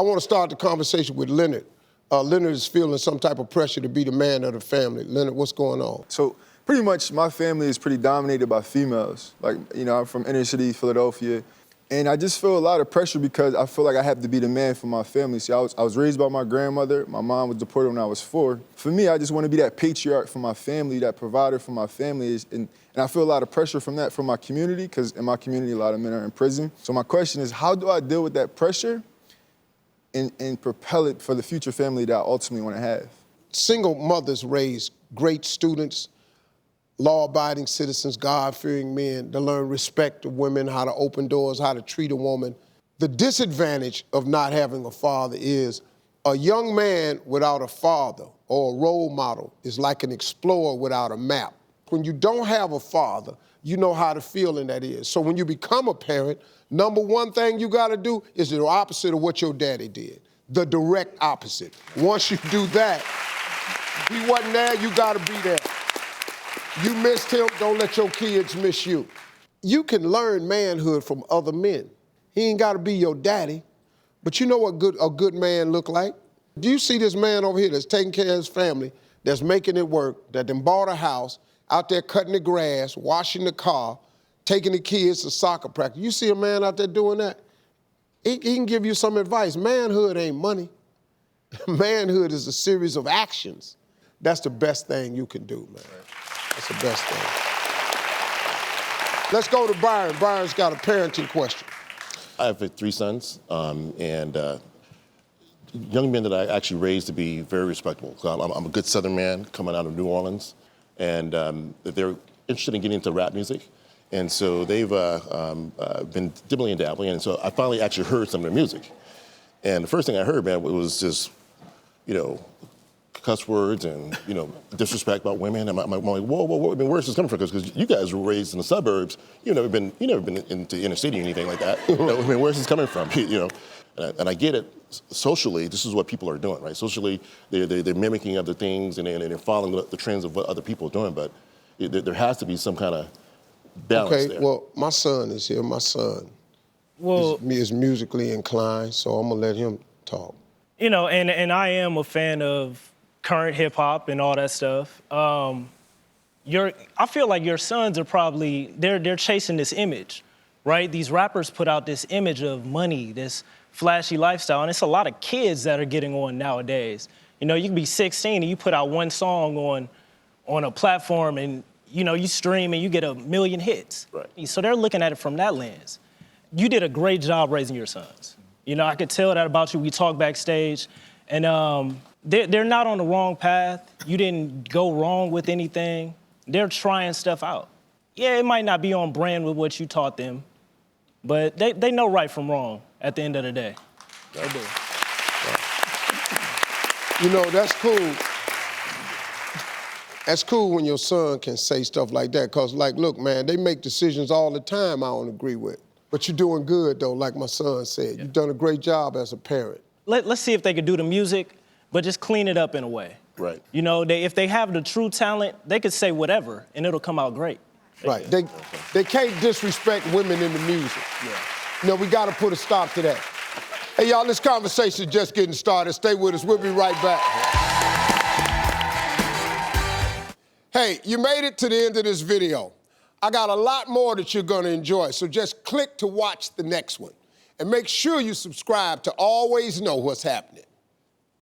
I want to start the conversation with Leonard. Leonard is feeling some type of pressure to be the man of the family. Leonard, what's going on? So pretty much my family is pretty dominated by females. Like, you know, I'm from inner city Philadelphia, and I just feel a lot of pressure because I feel like I have to be the man for my family. See, I was raised by my grandmother. My mom was deported when I was 4. For me, I just want to be that patriarch for my family, that provider for my family. And I feel a lot of pressure from that from my community, because in my community, a lot of men are in prison. So my question is, how do I deal with that pressure and propel it for the future family that I ultimately want to have? Single mothers raise great students, law-abiding citizens, God-fearing men to learn respect of women, how to open doors, how to treat a woman. The disadvantage of not having a father is a young man without a father or a role model is like an explorer without a map. When you don't have a father, you know how the feeling that is. So when you become a parent, number one thing you gotta do is the opposite of what your daddy did, the direct opposite. Once you do that, he wasn't there, you gotta be there. You missed him, don't let your kids miss you. You can learn manhood from other men. He ain't gotta be your daddy, but you know what a good man look like? Do you see this man over here that's taking care of his family, that's making it work, that done bought a house, out there cutting the grass, washing the car, taking the kids to soccer practice? You see a man out there doing that? He can give you some advice. Manhood ain't money. Manhood is a series of actions. That's the best thing you can do, man. That's the best thing. Let's go to Byron. Byron's got a parenting question. I have 3 sons, and young men that I actually raised to be very respectable. I'm a good Southern man coming out of New Orleans, and they're interested in getting into rap music. And so they've been dibbling and dabbling, and so I finally actually heard some of their music. And the first thing I heard, man, was just, you know, cuss words and, you know, disrespect about women. And I'm like, whoa, I mean, where's this coming from? Because you guys were raised in the suburbs. You've never been into inner city or anything like that. You know, I mean, where's this coming from? You know, and I get it. Socially, this is what people are doing, right? Socially, they're mimicking other things and they're following the trends of what other people are doing. But there has to be some kind of balance there. Well, my son is here. My son is musically inclined, so I'm gonna let him talk. You know, and I am a fan of current hip hop and all that stuff. I feel like your sons are probably, they're chasing this image, right? These rappers put out this image of money, this flashy lifestyle, and it's a lot of kids that are getting on nowadays. You know, you can be 16 and you put out one song on a platform and, you know, you stream and you get 1 million hits. Right. So they're looking at it from that lens. You did a great job raising your sons. You know, I could tell that about you. We talked backstage, and they're not on the wrong path. You didn't go wrong with anything. They're trying stuff out. Yeah, it might not be on brand with what you taught them, but they know right from wrong at the end of the day. They do. You know, that's cool. That's cool when your son can say stuff like that, because, like, look, man, they make decisions all the time I don't agree with. But you're doing good, though, like my son said. Yeah. You've done a great job as a parent. Let's see if they could do the music, but just clean it up in a way. Right. You know, if they have the true talent, they could say whatever, and it'll come out great. Right. They can't disrespect women in the music. Yeah. You know, we got to put a stop to that. Hey, y'all, this conversation is just getting started. Stay with us. We'll be right back. Hey, you made it to the end of this video. I got a lot more that you're going to enjoy, so just click to watch the next one. And make sure you subscribe to always know what's happening.